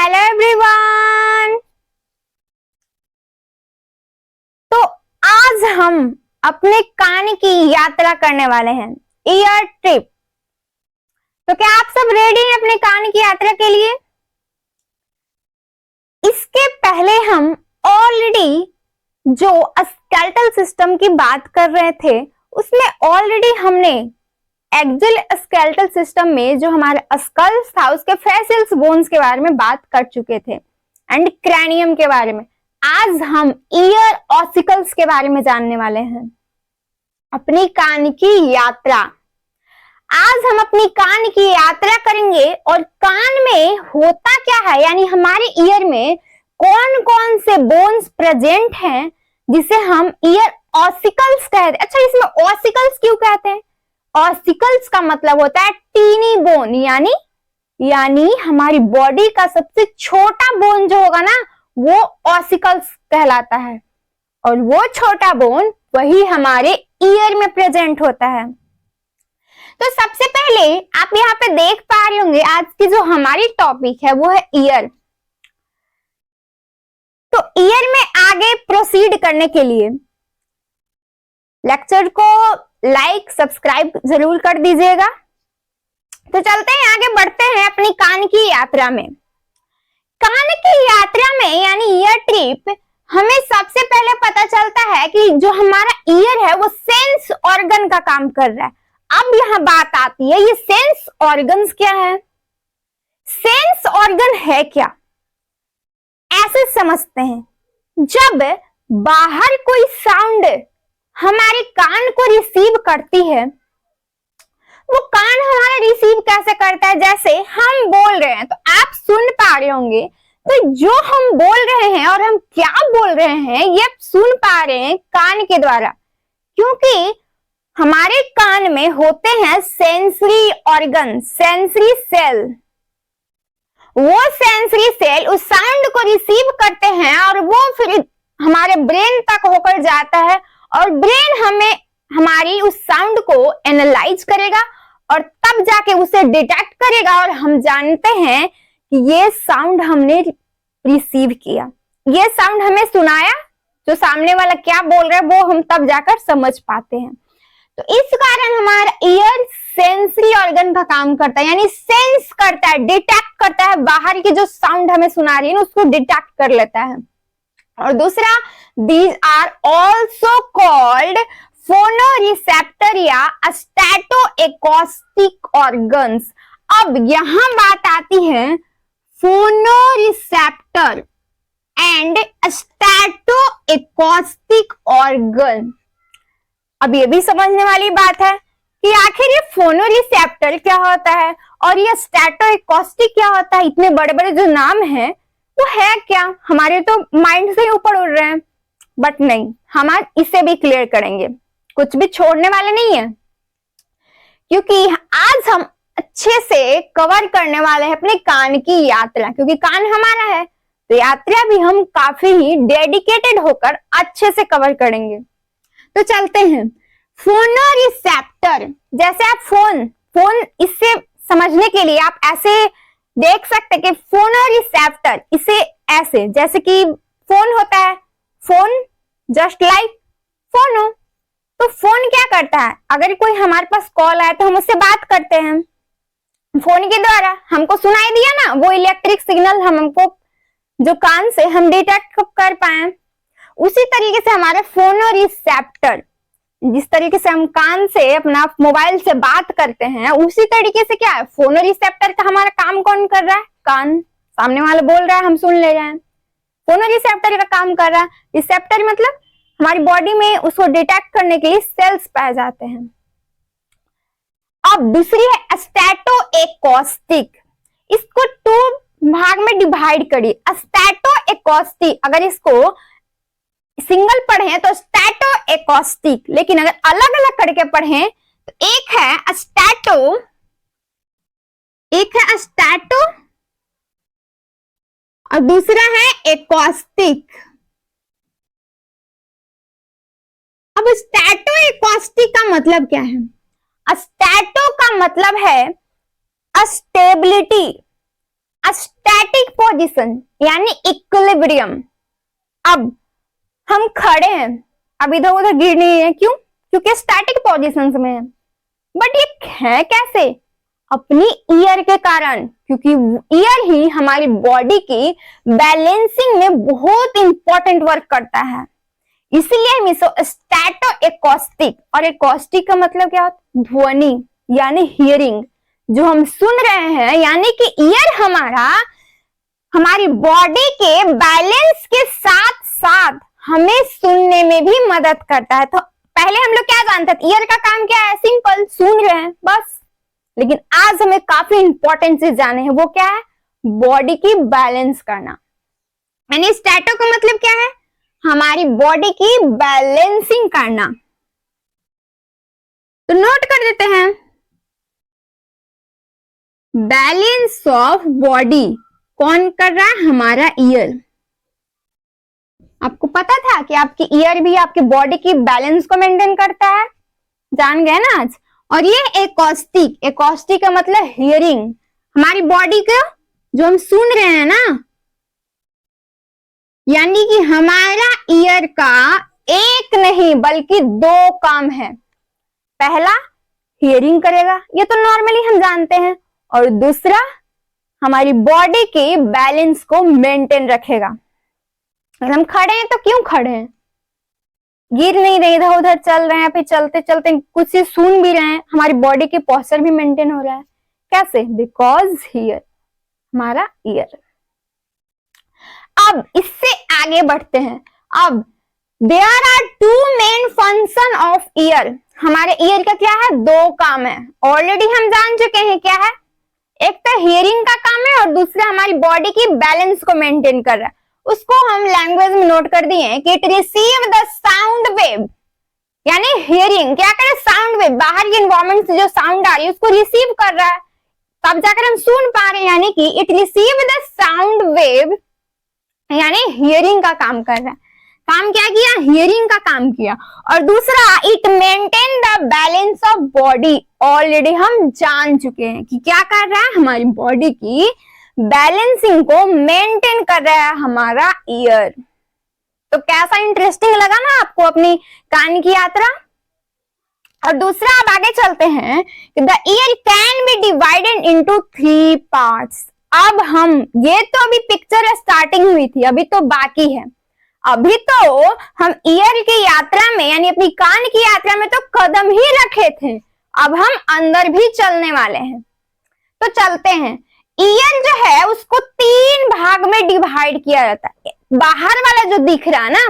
Hello everyone. तो आज हम अपने कान की यात्रा करने वाले हैं, ईयर ट्रिप। तो क्या आप सब रेडी हैं अपने कान की यात्रा के लिए? इसके पहले हम ऑलरेडी जो स्केलेटल सिस्टम की बात कर रहे थे, उसमें ऑलरेडी हमने एक्सियल स्केलेटल सिस्टम में जो हमारा स्कल था उसके फैसिल्स बोन्स के बारे में बात कर चुके थे एंड क्रैनियम के बारे में। आज हम ईयर ऑसिकल्स के बारे में जानने वाले हैं, अपनी कान की यात्रा। आज हम अपनी कान की यात्रा करेंगे और कान में होता क्या है, यानी हमारे ईयर में कौन कौन से बोन्स प्रेजेंट हैं जिसे हम ईयर ऑसिकल्स कहते हैं। अच्छा, इसमें ऑसिकल्स क्यों कहते हैं? ऑसिकल्स का मतलब होता है टीनी बोन, यानी हमारी बॉडी का सबसे छोटा बोन जो होगा ना, वो ऑसिकल्स कहलाता है। और वो छोटा बोन वही हमारे ईयर में प्रेजेंट होता है। तो सबसे पहले आप यहाँ पे देख पा रहे होंगे, आज की जो हमारी टॉपिक है वो है ईयर। तो ईयर में आगे प्रोसीड करने के लिए लेक्चर को लाइक सब्सक्राइब जरूर कर दीजिएगा। तो चलते हैं, आगे बढ़ते हैं अपनी कान की यात्रा में। कान की यात्रा में यानी ईयर ट्रिप, हमें सबसे पहले पता चलता है कि जो हमारा ईयर है वो सेंस ऑर्गन का काम कर रहा है। अब यहां बात आती है, ये सेंस ऑर्गन्स क्या है? सेंस ऑर्गन है क्या, ऐसे समझते हैं। जब बाहर कोई साउंड हमारे कान को रिसीव करती है, वो कान हमारा रिसीव कैसे करता है? जैसे हम बोल रहे हैं तो आप सुन पा रहे होंगे, तो जो हम बोल रहे हैं और हम क्या बोल रहे हैं ये सुन पा रहे हैं कान के द्वारा, क्योंकि हमारे कान में होते हैं सेंसरी ऑर्गन, सेंसरी सेल। वो सेंसरी सेल उस साउंड को रिसीव करते हैं और वो फिर हमारे ब्रेन तक होकर जाता है और ब्रेन हमें हमारी उस साउंड को एनालाइज करेगा और तब जाके उसे डिटेक्ट करेगा और हम जानते हैं कि ये साउंड हमने रिसीव किया, ये साउंड हमें सुनाया। जो सामने वाला क्या बोल रहा है वो हम तब जाकर समझ पाते हैं। तो इस कारण हमारा ईयर सेंसरी ऑर्गन का काम करता है, यानी सेंस करता है, डिटेक्ट करता है, बाहर की जो साउंड हमें सुना रही है ना उसको डिटेक्ट कर लेता है। और दूसरा, these are also called phonoreceptor या स्टैटोएकोस्टिक ऑर्गन्स। अब यहां बात आती है फोनोरिसेप्टर एंड स्टैटोएकोस्टिक ऑर्गन। अब ये भी समझने वाली बात है कि आखिर ये फोनोरिसेप्टर क्या होता है और ये स्टैटोएकोस्टिक क्या होता है। इतने बड़े बड़े जो नाम हैं वो है क्या, हमारे तो माइंड से ऊपर उड़ रहे हैं, बट नहीं, हम आज इसे भी क्लियर करेंगे, कुछ भी छोड़ने वाले नहीं है, क्योंकि आज हम अच्छे से कवर करने वाले हैं अपने कान की यात्रा। क्योंकि कान हमारा है तो यात्रा भी हम काफी ही डेडिकेटेड होकर अच्छे से कवर करेंगे। तो चलते हैं, फोनोरिसेप्टर। जैसे आप फोन इससे समझने के लिए आप ऐसे देख सकते कि फोनोरिसेप्टर, इसे ऐसे, जैसे कि फोन होता है, फोन जस्ट लाइक फोनो। तो फोन क्या करता है, अगर कोई हमारे पास कॉल आए तो हम उससे बात करते हैं फोन के द्वारा, हमको सुनाई दिया ना, वो इलेक्ट्रिक सिग्नल हमको जो कान से हम डिटेक्ट कर पाए। उसी तरीके से हमारे फोनोरिसेप्टर, जिस तरीके से हम कान से अपना मोबाइल से बात करते हैं, उसी तरीके से क्या है, फोनोरिसेप्टर का हमारा काम कौन कर रहा है? कान। सामने वाला बोल रहा है, हम सुन ले रहे हैं, फोनोरिसेप्टर का काम कर रहा है। रिसेप्टर मतलब हमारी बॉडी में उसको डिटेक्ट करने के लिए सेल्स पाए जाते हैं। अब दूसरी है स्टैटोएकोस्टिक। इसको 2 भाग में डिवाइड करिए। स्टैटोएकोस्टिक, अगर इसको सिंगल पढ़े तो स्टैटोएकोस्टिक, लेकिन अगर अलग अलग करके पढ़े तो एक है स्टैटो और दूसरा है एकोस्टिक। अब स्टैटोएकोस्टिक का मतलब क्या है? स्टैटो का मतलब है स्टेबिलिटी, स्टैटिक पोजीशन यानी इक्विलिब्रियम। अब हम खड़े हैं, अब इधर उधर गिर नहीं है, क्यों? क्योंकि स्टैटिक पोजीशन में है। बट ये है कैसे? अपनी ईयर के कारण, क्योंकि ईयर ही हमारी बॉडी की बैलेंसिंग में बहुत इंपॉर्टेंट वर्क करता है। इसलिए हम इसे स्टैटो एकॉस्टिक, और एकॉस्टिक का मतलब क्या होता है? ध्वनि यानी हियरिंग, जो हम सुन रहे हैं, यानी कि ईयर हमारी बॉडी के बैलेंस के साथ साथ हमें सुनने में भी मदद करता है। तो पहले हम लोग क्या जानते थे? ईयर का काम क्या है? सिंपल, सुन रहे हैं बस। लेकिन आज हमें काफी इंपॉर्टेंट चीज जाने हैं, वो क्या है? बॉडी की बैलेंस करना। यानी स्टैटो का मतलब क्या है? हमारी बॉडी की बैलेंसिंग करना। तो नोट कर देते हैं, बैलेंस ऑफ बॉडी कौन कर रहा है? हमारा ईयर। आपको पता था कि आपकी ईयर भी आपकी बॉडी की बैलेंस को मेंटेन करता है? जान गए ना आज। और ये एकॉस्टिक, एकॉस्टिक का मतलब हियरिंग, हमारी बॉडी को जो हम सुन रहे हैं ना, यानी कि हमारा ईयर का एक नहीं बल्कि दो काम है। पहला हियरिंग करेगा, ये तो नॉर्मली हम जानते हैं, और दूसरा हमारी बॉडी के बैलेंस को मेंटेन रखेगा। अगर हम खड़े हैं तो क्यों खड़े हैं? गिर नहीं रहे, इधर उधर चल रहे हैं, फिर चलते चलते कुछ चीज सुन भी रहे हैं, हमारी बॉडी के पोस्चर भी मेंटेन हो रहा है। कैसे? बिकॉज हियर, हमारा ईयर। अब इससे आगे बढ़ते हैं। अब there are two main function of ear. हमारे ईयर का क्या है? दो काम है। ऑलरेडी हम जान चुके हैं क्या है? एक तो हियरिंग का काम है और दूसरा हमारी बॉडी की बैलेंस को मेंटेन कर रहा है। उसको हम लैंग्वेज में नोट कर दिए कि it receive the sound wave, यानी हियरिंग क्या करे? साउंड वेव, बाहर के एनवायरमेंट से जो साउंड आ रही है उसको रिसीव कर रहा है, तब जाकर हम सुन पा रहे हैं। यानी कि it receive the sound wave, यानी हियरिंग का काम कर रहा है। काम क्या किया? हियरिंग का काम किया। और दूसरा, it maintain the balance of body. Already हम जान चुके हैं कि क्या कर रहा है? हमारी बॉडी की बैलेंसिंग को मेंटेन कर रहा है हमारा ईयर। तो कैसा इंटरेस्टिंग लगा ना आपको अपनी कान की यात्रा? और दूसरा, अब आगे चलते हैं कि the ear can be divided into 3 parts. अब हम, ये तो अभी पिक्चर स्टार्टिंग हुई थी, अभी तो बाकी है। अभी तो हम ईयर की यात्रा में, यानी अपनी कान की यात्रा में तो कदम ही रखे थे, अब हम अंदर भी चलने वाले हैं। तो चलते हैं। ईयर जो है उसको 3 भाग में डिवाइड किया जाता है। बाहर वाला जो दिख रहा है ना,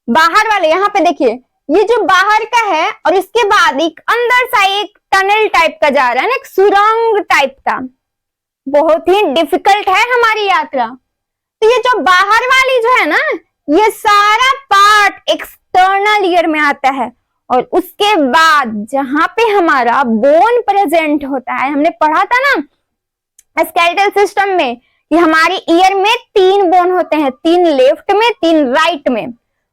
बाहर वाले, यहाँ पे देखिए, ये जो बाहर का है, और इसके बाद एक अंदर सा एक टनल टाइप का जा रहा है ना, एक सुरंग टाइप का। बहुत ही डिफिकल्ट है हमारी यात्रा। तो ये जो बाहर वाली जो है ना, ये सारा पार्ट एक्सटर्नल ईयर में आता है। और उसके बाद जहां पे हमारा बोन प्रेजेंट होता है, हमने पढ़ा था ना स्केलेटल सिस्टम में कि हमारी ईयर में 3 बोन होते हैं, 3 लेफ्ट में, 3 राइट में।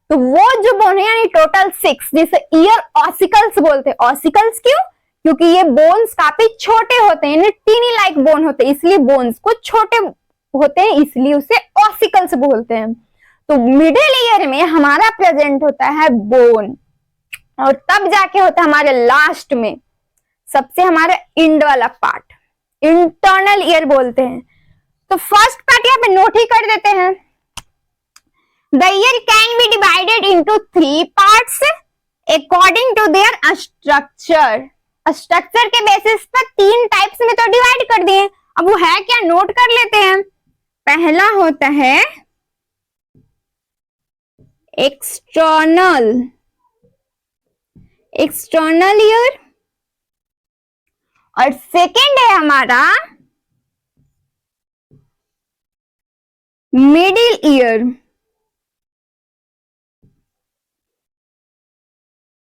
तो वो जो बोन है, यानी टोटल 6, जिसे ईयर ऑसिकल्स बोलते हैं। ऑसिकल्स क्यों? क्योंकि ये बोन्स काफी छोटे होते हैं, टीनी लाइक बोन होते हैं, इसलिए बोन्स को छोटे होते हैं, इसलिए उसे ऑसिकल्स बोलते हैं। तो मिडिल ईयर में हमारा प्रेजेंट होता है बोन, और तब जाके होता है हमारे लास्ट में सबसे हमारा इंड वाला पार्ट, इंटरनल ईयर बोलते हैं। तो फर्स्ट पार्ट यहाँ पे नोट ही कर देते हैं। The ear can be divided into 3 parts according to their structure. Structure के बेसिस पर 3 टाइप्स में तो डिवाइड कर दिए। अब वो है क्या? नोट कर लेते हैं। पहला होता है एक्सटर्नल ईयर, और सेकेंड है हमारा मिडिल ईयर।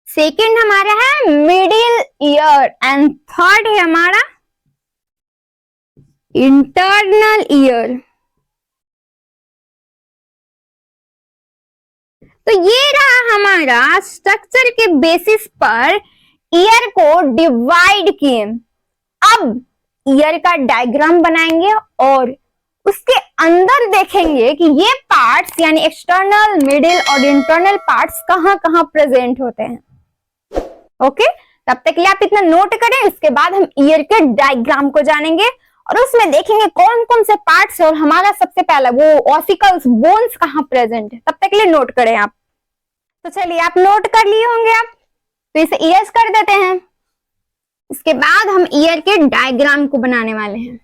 सेकेंड हमारा है मिडिल ईयर, एंड थर्ड है हमारा इंटरनल ईयर। तो ये रहा हमारा स्ट्रक्चर के बेसिस पर ईयर को डिवाइड किए। अब ईयर का डायग्राम बनाएंगे और उसके अंदर देखेंगे कि ये पार्ट्स यानी एक्सटर्नल, मिडिल और इंटरनल पार्ट्स कहाँ कहाँ प्रेजेंट होते हैं। ओके, तब तक के लिए आप इतना नोट करें। उसके बाद हम ईयर के डायग्राम को जानेंगे और उसमें देखेंगे कौन कौन से पार्ट्स है और हमारा सबसे पहला वो ऑसिकल्स, बोन्स कहाँ प्रेजेंट है। तब तक के लिए नोट करें आप। तो चलिए, आप नोट कर लिए होंगे आप, तो इसे ईयर्स कर देते हैं। इसके बाद हम ईयर के डायग्राम को बनाने वाले हैं।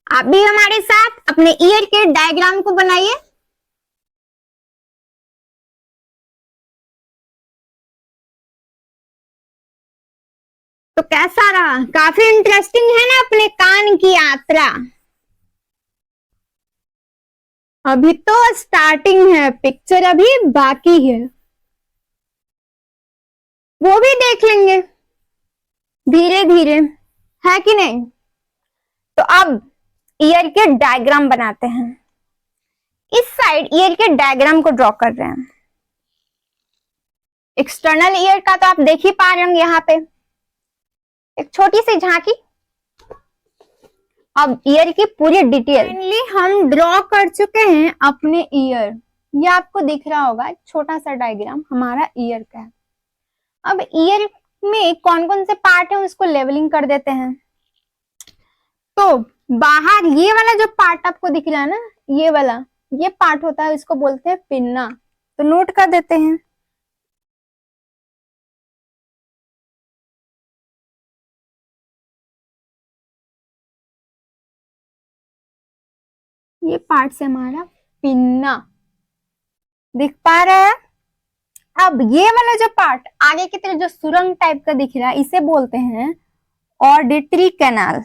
आप भी हमारे साथ अपने ईयर के डायग्राम को बनाइए। तो कैसा रहा? काफी इंटरेस्टिंग है ना अपने कान की यात्रा। अभी तो स्टार्टिंग है, पिक्चर अभी बाकी है, वो भी देख लेंगे धीरे धीरे, है कि नहीं। तो अब ईयर के डायग्राम बनाते हैं। इस साइड ईयर के डायग्राम को ड्रॉ कर रहे हैं। एक्सटर्नल ईयर का तो आप देख ही पा रहे होंगे, यहाँ पे एक छोटी सी झांकी। अब ईयर की पूरी डिटेल फाइनली हम ड्रॉ कर चुके हैं अपने ईयर। ये आपको दिख रहा होगा, छोटा सा डायग्राम हमारा ईयर का है। अब ईयर में कौन कौन से पार्ट है उसको लेवलिंग कर देते हैं। तो बाहर ये वाला जो पार्ट आपको दिख रहा है ना, ये वाला, ये पार्ट होता है, इसको बोलते हैं पिन्ना। तो नोट कर देते हैं। ये पार्ट से हमारा पिन्ना दिख पा रहा है। अब ये वाला जो पार्ट आगे की तरफ जो सुरंग टाइप का दिख रहा है, इसे बोलते हैं ऑडिटरी कैनाल।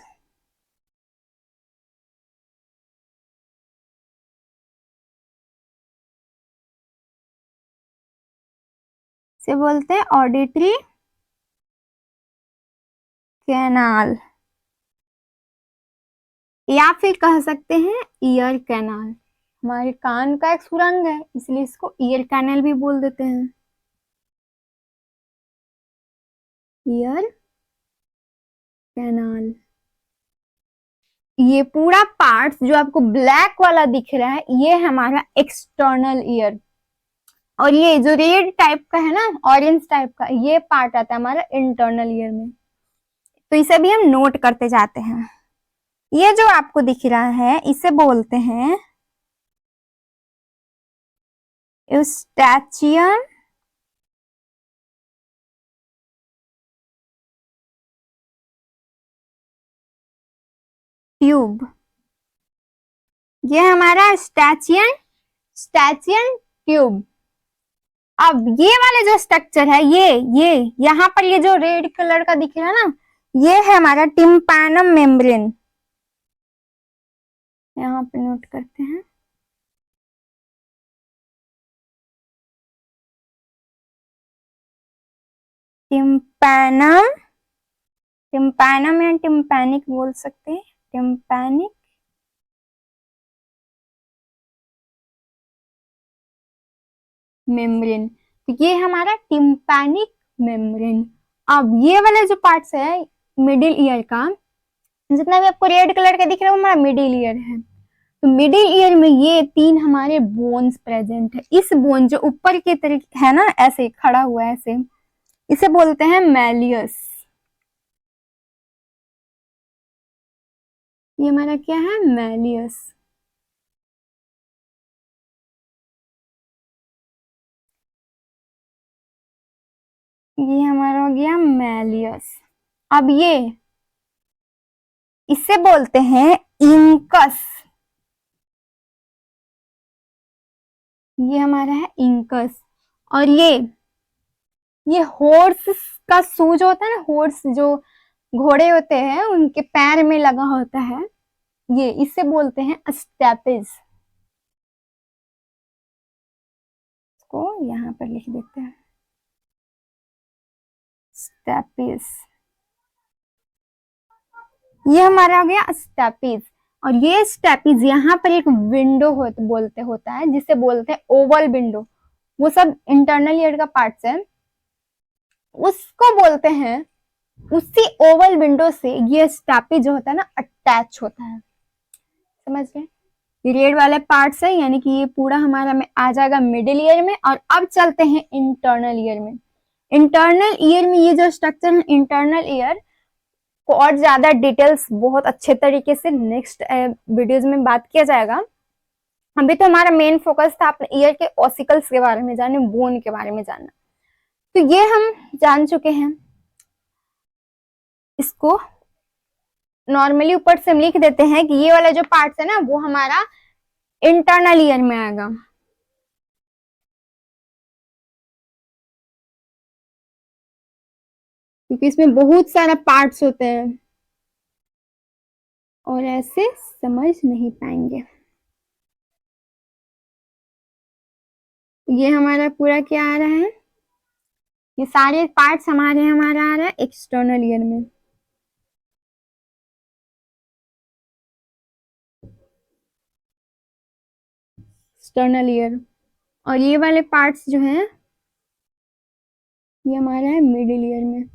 इसे बोलते हैं ऑडिटरी कैनाल, या फिर कह सकते हैं ईयर कैनाल। हमारे कान का एक सुरंग है, इसलिए इसको ईयर कैनाल भी बोल देते हैं। Ear canal. ये पूरा पार्ट जो आपको ब्लैक वाला दिख रहा है, ये है हमारा एक्सटर्नल ईयर। और ये जो रेड टाइप का है ना, ऑरेंज टाइप का, ये पार्ट आता है हमारा इंटरनल ईयर में। तो इसे भी हम नोट करते जाते हैं। ये जो आपको दिख रहा है, इसे बोलते हैं यूस्टैचियन ट्यूब। ये हमारा स्टैचियन ट्यूब। अब ये वाले जो स्ट्रक्चर है, ये यहाँ पर ये जो रेड कलर का दिख रहा है ना, ये है हमारा टिम्पैनम मेम्ब्रेन। यहाँ पे नोट करते हैं। टिम्पैनम, टिम्पैनम या टिम्पैनिक बोल सकते हैं, टिम्पैनिक मेम्ब्रेन। तो ये हमारा टिम्पैनिक मेम्ब्रेन। अब ये वाले जो पार्ट्स है मिडिल ईयर का, जितना भी आपको रेड कलर का दिख रहा है वो हमारा मिडिल ईयर है। तो मिडिल ईयर में ये तीन हमारे बोन्स प्रेजेंट है। इस बोन जो ऊपर की तरफ है ना, ऐसे खड़ा हुआ है ऐसे, इसे बोलते हैं मैलियस। ये हमारा क्या है? मैलियस। ये हमारा हो गया मैलियस। अब ये इसे बोलते हैं इंकस। ये हमारा है इंकस। और ये हॉर्स का सूज होता है ना, हॉर्स जो घोड़े होते हैं उनके पैर में लगा होता है, ये इसे बोलते हैं स्टेपिस। इसको यहाँ पर लिख देते हैं, स्टेपिस। ये हमारा हो गया स्टेपिस। और ये स्टेपिस यहाँ पर एक विंडो होता है, जिसे बोलते हैं ओवल विंडो। वो सब इंटरनल ईयर का पार्ट्स है, उसको बोलते हैं। उसी ओवल विंडो से ये स्टेपिस जो होता है ना, अटैच होता है। समझ गए? ये रेड वाले पार्ट्स है, यानी कि ये पूरा हमारा में आ जाएगा मिडिल ईयर में। और अब चलते हैं इंटरनल ईयर में। इंटरनल ईयर में ये जो स्ट्रक्चर है इंटरनल ईयर को और ज्यादा डिटेल्स बहुत अच्छे तरीके से नेक्स्ट वीडियोज में बात किया जाएगा। अभी तो हमारा मेन फोकस था अपने ईयर के ऑसिकल्स के बारे में जानने, बोन के बारे में जानना। तो ये हम जान चुके हैं। इसको नॉर्मली ऊपर से हम लिख देते हैं कि ये वाला जो पार्ट है ना वो हमारा इंटरनल ईयर में आएगा। क्योंकि इसमें बहुत सारा पार्ट्स होते हैं और ऐसे समझ नहीं पाएंगे। ये हमारा पूरा क्या आ रहा है, ये सारे पार्ट्स हमारा आ रहा है एक्सटर्नल ईयर में। External ear. और ये वाले पार्ट्स जो हैं ये हमारा है मिडिल ईयर में।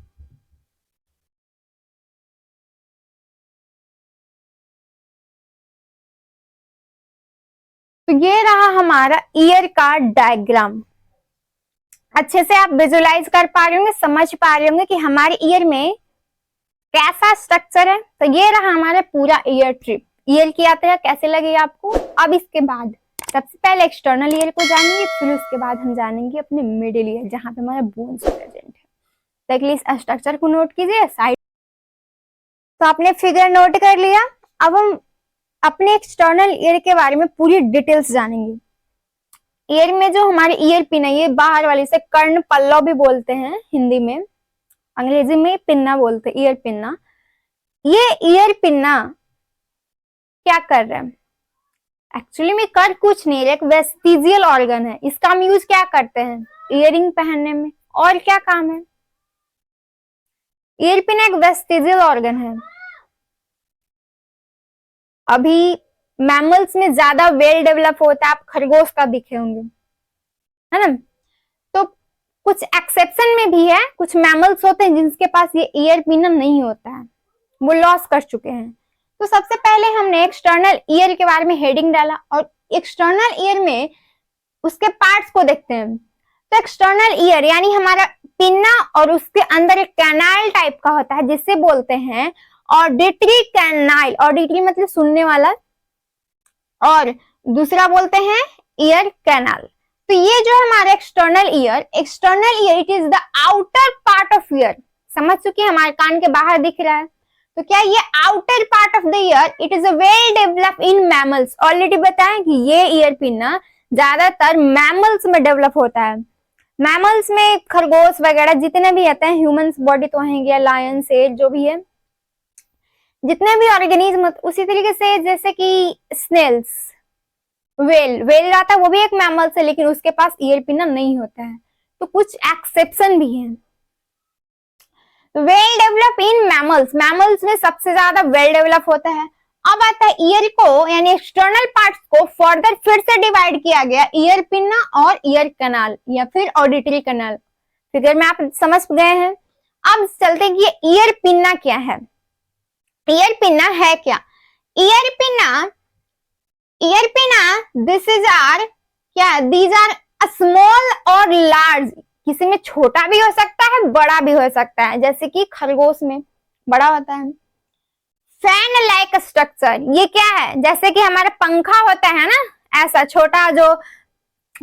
तो ये रहा हमारा ईयर का डायग्राम। अच्छे से आप विजुलाइज कर पा रहे होंगे, समझ पा रहे होंगे कि हमारे ईयर में कैसा स्ट्रक्चर है। तो ये रहा हमारा पूरा ईयर ट्रिप। ईयर की यात्रा कैसे लगी आपको। अब इसके बाद सबसे पहले एक्सटर्नल ईयर को जानेंगे, फिर उसके बाद हम जानेंगे अपने मिडिल ईयर जहां पे हमारा बोन्स प्रेजेंट है। तो इस स्ट्रक्चर को नोट कीजिए साइड। तो आपने फिगर नोट कर लिया। अब हम अपने एक्सटर्नल ईयर के बारे में पूरी डिटेल्स जानेंगे। ईयर में जो हमारे ईयर पिन है ये बाहर वाली से कर्ण पल्लव भी बोलते हैं हिंदी में, अंग्रेजी में पिन्ना बोलते हैं, ईयर पिन्ना। ये ईयर पिन्ना क्या कर रहा है, एक्चुअली में कर कुछ नहीं, एक वेस्टिजियल ऑर्गन है। इसका हम यूज क्या करते हैं, इयरिंग पहनने में। और क्या काम है, ईयर पिन एक वेस्टिजियल ऑर्गन है। अभी मैमल्स में ज्यादा वेल डेवलप होता है, आप खरगोश का दिखे होंगे, है ना। तो कुछ एक्सेप्शन में भी है, कुछ मैमल्स होते हैं जिनके पास ये ईयर पिन नहीं होता है, वो लॉस कर चुके हैं। तो सबसे पहले हमने एक्सटर्नल ईयर के बारे में हेडिंग डाला और एक्सटर्नल ईयर में उसके पार्ट्स को देखते हैं। तो एक्सटर्नल ईयर यानी हमारा पिन्ना और उसके अंदर एक कैनाल टाइप का होता है जिससे बोलते हैं ऑडिटरी कैनाल। ऑडिटरी मतलब सुनने वाला, और दूसरा बोलते हैं ईयर कैनाल। तो ये जो हमारा external ear it is the outer part of year. समझ चुके हैं, हमारे कान के बाहर दिख रहा है। तो क्या ये outer part of the year it is a well develop in mammals. Already बताया कि ये ईयर पिन्ना ज्यादातर मैमल्स में डेवलप होता है। मैमल्स में खरगोश वगैरह जितने भी आते हैं, ह्यूमंस बॉडी तो है, लायन शेर जो भी है, जितने भी ऑर्गेनिज्म, उसी तरीके से जैसे कि स्नेल्स, वेल आता है वो भी एक मैमल से, लेकिन उसके पास ईयर पिन नहीं होता है। तो कुछ एक्सेप्शन भी है। वेल डेवलप इन मैमल्स में सबसे ज्यादा वेल डेवलप होता है। अब आता है ईयर को यानी एक्सटर्नल पार्ट्स को फर्दर फिर से डिवाइड किया गया, ईयर पिन्ना और ईयर कैनाल या फिर ऑडिटरी कैनाल। फिगर में आप समझ गए हैं। अब चलते हैं कि ईयर पिन्ना क्या है। ईयर पिन्ना है क्या, ear pinna this is are क्या, दीज आर स्मॉल और लार्ज। किसी में छोटा भी हो सकता है, बड़ा भी हो सकता है, जैसे कि खरगोश में बड़ा होता है। फैन लाइक स्ट्रक्चर, ये क्या है, जैसे कि हमारा पंखा होता है ना, ऐसा छोटा जो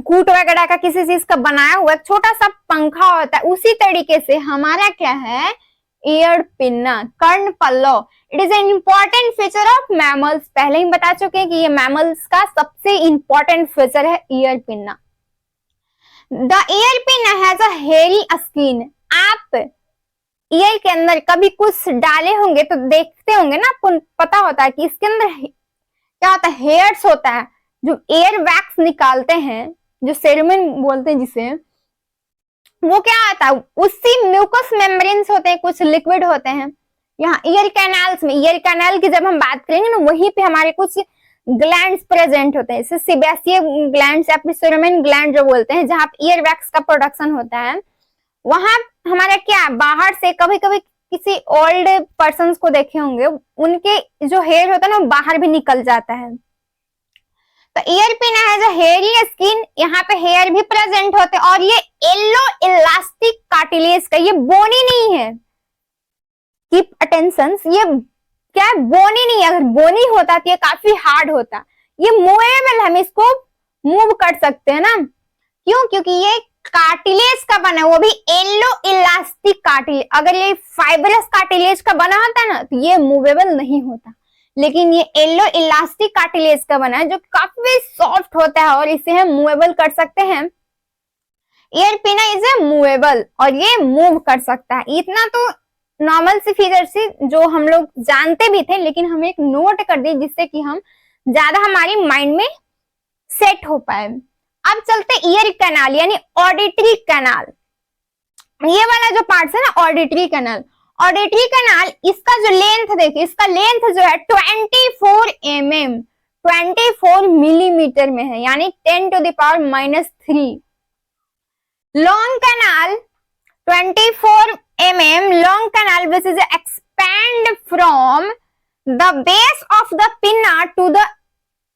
कूट वगैरह का किसी चीज का बनाया हुआ एक छोटा सा पंखा होता है, उसी तरीके से हमारा क्या है ईयर पिन्ना, कर्ण पल्लव। It is an important feature of mammals. पहले ही बता चुके हैं कि ये मैमल्स का सबसे इंपॉर्टेंट फीचर है ear pinna. The ear pinna has a hairy skin. आप ईयर के अंदर कभी कुछ डाले होंगे तो देखते होंगे ना, आपको पता होता है कि इसके अंदर क्या होता है, हेयर्स होता है, जो एयर वैक्स निकालते हैं, जो सेरेमन बोलते हैं जिसे, वो क्या आता है, उसी म्यूकस मेम्ब्रेन्स होते हैं, कुछ लिक्विड होते हैं। यहाँ ईयर कैनाल्स में, ईयर कैनाल की जब हम बात करेंगे ना, वहीं पे हमारे कुछ ग्लैंड्स प्रेजेंट होते हैं, जैसे सेबेसियर ग्लैंड्स या फिर सेरेमन ग्लैंड जो बोलते हैं, जहाँ ईयर वैक्स का प्रोडक्शन होता है। वहां हमारा क्या, बाहर से कभी कभी किसी ओल्ड पर्सन को देखे होंगे, उनके जो हेयर होता है ना बाहर भी निकल जाता है। तो ईयर पिना हैज अ हेयरी स्किन, यहाँ पे हेयर भी प्रेजेंट होते हैं, और ये येलो इलास्टिक कार्टिलेज का, ये बोनी नहीं है, कीप अटेंशन, ये क्या है, बोनी नहीं है, अगर बोनी होता तो ये काफी हार्ड होता, ये मूवेबल, हम इसको मूव कर सकते हैं ना, क्यों, क्योंकि ये कार्टिलेज का बना, वो भी येलो इलास्टिक कार्टिलेज, अगर ये फाइबरस कार्टिलेज का बना होता ना तो ये मूवेबल नहीं होता, लेकिन ये येलो इलास्टिक कार्टिलेज का बना है जो काफी सॉफ्ट होता है और इसे हम मूवेबल कर सकते हैं। ईयर पिना इज ए मूवेबल और ये मूव कर सकता है। इतना तो नॉर्मल सी फीचर से जो हम लोग जानते भी थे, लेकिन हम एक नोट कर दी जिससे कि हम ज्यादा हमारी माइंड में सेट हो पाए। अब चलते ईयर कैनाल यानी ऑडिटरी कैनाल, ये वाला जो पार्ट है ना ऑडिटरी कैनाल, ऑडिटरी कैनाल इसका जो लेंथ देखिए, इसका लेंथ जो है 24 mm 24 मिलीमीटर में है, यानी 10⁻³ long canal 24 mm long canal which is expand from the base of the pinna to the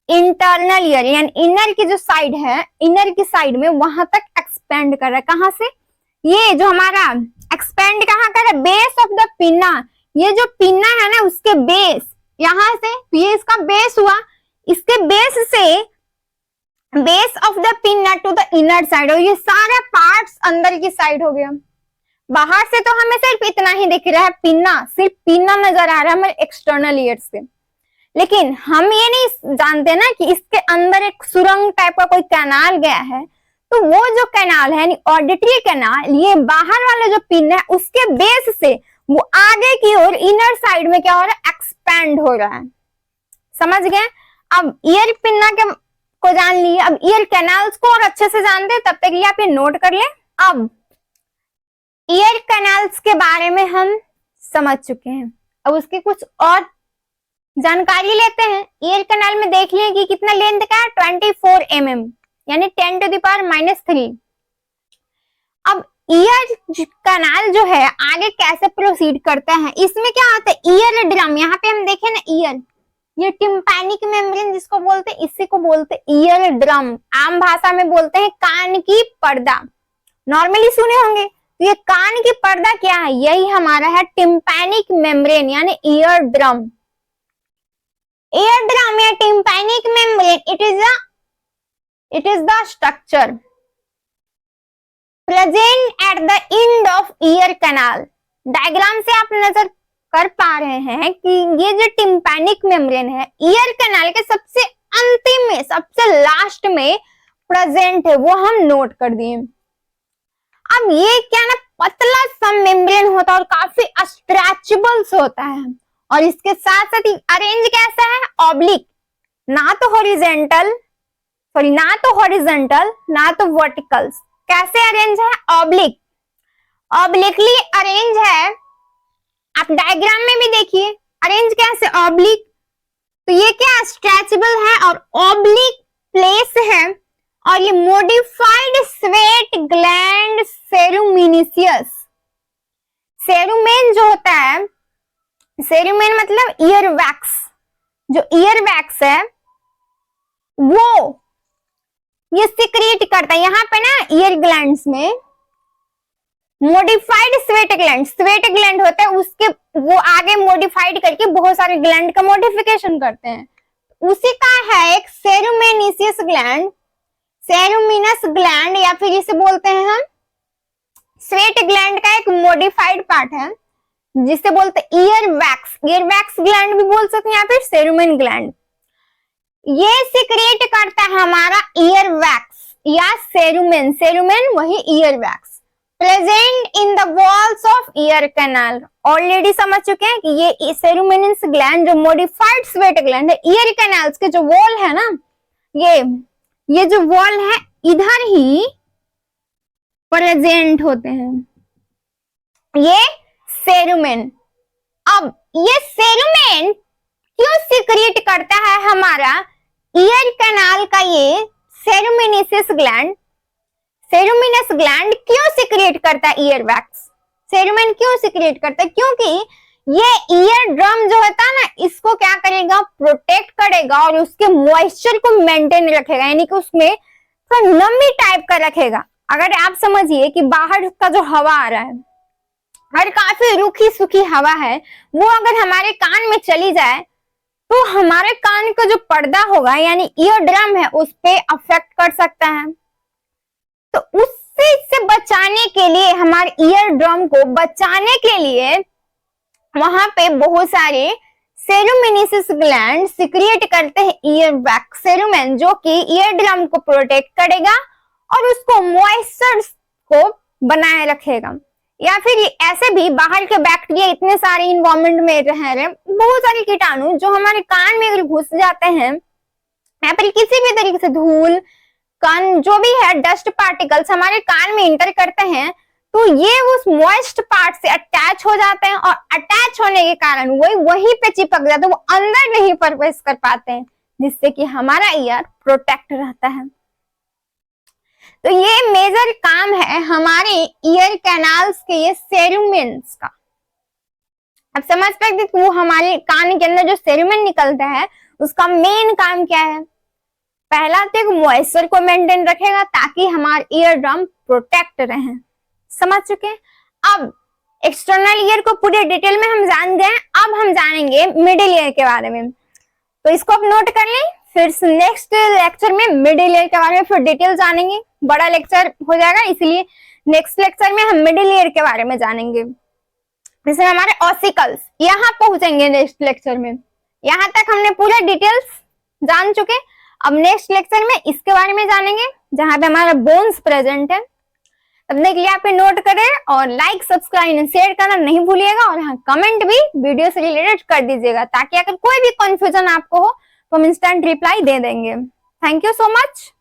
internal ear, यानी इनर की जो साइड है, इनर की साइड में वहां तक एक्सपेंड कर रहा है। कहां से, ये जो हमारा एक्सपेंड कहां कर रहा है, बेस ऑफ द पिन्ना, ये जो पिन्ना है ना उसके बेस, यहां से तो ये इसका बेस हुआ, इसके बेस से base of the pinna to the inner side, और ये सारा पार्ट्स अंदर की साइड हो गया। बाहर से तो हमें सिर्फ इतना ही दिख रहा है, पिन्ना, सिर्फ पिन्ना नजर आ रहा है हमारे एक्सटर्नल ईयर से, लेकिन हम ये नहीं जानते ना कि इसके अंदर एक सुरंग टाइप का कोई कैनाल गया है, तो वो जो कैनाल है यानी ऑडिटरी कैनाल, ये बाहर वाला जो पिन है उसके बेस से वो आगे की ओर इनर साइड में क्या हो रहा है, एक्सपैंड हो रहा है। समझ गए। अब ईयर पिन्ना के को जान लिए, अब ईयर कैनाल्स को और अच्छे से जानते हैं, तब तक ये आप ये नोट कर ले। अब ईयर कैनाल्स के बारे में हम समझ चुके हैं, अब उसकी कुछ और जानकारी लेते हैं। ईयर कैनाल में देख लिए कि कितना लेंथ का है, 24 mm यानी 10⁻³ अब ईयर कैनाल जो है आगे कैसे प्रोसीड करता है, इसमें क्या होता है, ईयर ड्रम, यहाँ पे हम देखें ना ईयर, ये टिम्पैनिक मेम्ब्रेन जिसको बोलते हैं, इसी को बोलते हैं ईयर ड्रम, आम भाषा में बोलते हैं कान की पर्दा, नॉर्मली सुने होंगे। तो ये कान की पर्दा क्या है, यही हमारा है टिम्पैनिक मेम्ब्रेन यानी ईयर ड्रम। ईयर ड्रम या tympanic membrane, it is the structure present at the end of ear canal। Diagram से आप नजर कर पा रहे हैं कि ये जो टिम्पैनिक मेम्ब्रेन है ईयर कैनाल के सबसे अंतिम में, सबसे लास्ट में प्रेजेंट है, वो हम नोट कर दिए। अब ये क्या ना पतला सा मेम्ब्रेन होता है और काफी स्ट्रेचेबल होता है, और इसके साथ साथ अरेंज कैसा है, ऑब्लिक, ना तो हॉरिजॉन्टल ना तो वर्टिकल, कैसे अरेंज है, ऑब्लिक, ऑब्लिकली अरेंज है। आप डायग्राम में भी देखिए अरेंज कैसे, ऑब्लिक, तो ये क्या स्ट्रेचेबल है और ऑब्लिक प्लेस है, और ये मॉडिफाइड स्वेट ग्लैंड सेरुमिनिसियस, सेरुमेन जो होता है, सेरुमेन मतलब ईयर वैक्स, जो ईयर वैक्स है वो ये सिक्रीट करता है। यहाँ पे ना ईयर ग्लैंड्स में मॉडिफाइड स्वेट ग्लैंड होता है, उसके वो आगे मॉडिफाइड करके बहुत सारे ग्लैंड का मॉडिफिकेशन करते हैं, उसी का है एक सेरुमेनिसियस ग्लैंड, सेरुमिनस ग्लैंड, या फिर इसे बोलते हैं हम स्वेट ग्लैंड का एक मॉडिफाइड पार्ट है जिसे बोलते हैं ईयर वैक्स ग्लैंड भी बोल सकते हैं, या फिर सेरुमेन ग्लैंड। ये सिक्रेट करता है हमारा ईयर वैक्स या सेरुमेन वही ear wax, present in the walls of ear canal. Already समझ चुके हैं कि ये सेरुमेनिस ग्लैंड जो मॉडिफाइड स्वेट ग्लैंड है, ईयर कैनाल्स के जो वॉल है ना, ये जो वॉल है इधर ही प्रेजेंट होते हैं, ये सेरुमेन। अब ये सेरुमेन क्यों सिक्रेट करता है हमारा ईयर कैनाल का, ये सेरुमिनस ग्लैंड क्यों सिक्रेट करता है ईयर वैक्स, सेरुमेन क्यों सिक्रेट करता है, क्योंकि ये ईयर ड्रम जो होता है ना, इसको क्या करेगा, प्रोटेक्ट करेगा और उसके मॉइस्चर को मेंटेन रखेगा, यानी कि उसमें तो नमी टाइप का रखेगा। अगर आप समझिए कि बाहर का जो हवा आ रहा है और काफी रूखी सूखी हवा है, वो अगर हमारे कान में चली जाए तो हमारे कान का जो पर्दा होगा यानी ईयर ड्रम है उस पे अफेक्ट कर सकता है। तो उससे इससे बचाने के लिए, हमारे ईयर ड्रम को बचाने के लिए वहां पे बहुत सारे सेरुमिनेसिस ग्लैंड सिक्रिएट करते हैं ईयर वैक्स सेरुमेन, जो कि ईयर ड्रम को प्रोटेक्ट करेगा और उसको मॉइस्चर को बनाए रखेगा। या फिर ऐसे भी बाहर के बैक्टीरिया इतने सारे इन्वायरमेंट में रह रहे, बहुत सारे कीटाणु जो हमारे कान में अगर घुस जाते हैं या फिर किसी भी तरीके से धूल कण जो भी है डस्ट पार्टिकल्स हमारे कान में इंटर करते हैं, तो ये उस मॉइस्ट पार्ट से अटैच हो जाते हैं और अटैच होने के कारण वो वहीं पे चिपक जाते हैं, वो अंदर नहीं प्रवेश कर पाते हैं, जिससे कि हमारा ईयर प्रोटेक्ट रहता है। तो ये मेजर काम है हमारे ईयर कैनाल्स के, ये सेरुमेन्स का। अब समझ पाएंगे कि वो हमारे कान के अंदर जो सेरुमेन निकलता है उसका मेन काम क्या है। पहला तो एक मॉइस्चर को मेंटेन रखेगा ताकि हमारे ईयर ड्रम प्रोटेक्ट रहे। समझ चुके हैं। अब एक्सटर्नल ईयर को पूरे डिटेल में हम जान गए, अब हम जानेंगे मिडिल ईयर के बारे में। तो इसको आप नोट कर लें, फिर नेक्स्ट लेक्चर में मिडिल ईयर के बारे में फिर डिटेल जानेंगे। बड़ा लेक्चर हो जाएगा, इसलिए नेक्स्ट लेक्चर में हम मिडिल ईयर के बारे में जानेंगे। जैसे हमारे ऑसिकल्स यहाँ पहुंचेंगे नेक्स्ट लेक्चर में। यहाँ तक हमने पूरा डिटेल्स जान चुके। अब नेक्स्ट लेक्चर में इसके बारे में जानेंगे जहां पे हमारा बोन्स प्रेजेंट है। तब के लिए आप नोट करें और लाइक सब्सक्राइब एंड शेयर करना नहीं भूलिएगा, और हाँ कमेंट भी वीडियो से रिलेटेड कर दीजिएगा ताकि अगर कोई भी कंफ्यूजन आपको हो तो हम इंस्टेंट रिप्लाई दे देंगे। Thank you so much.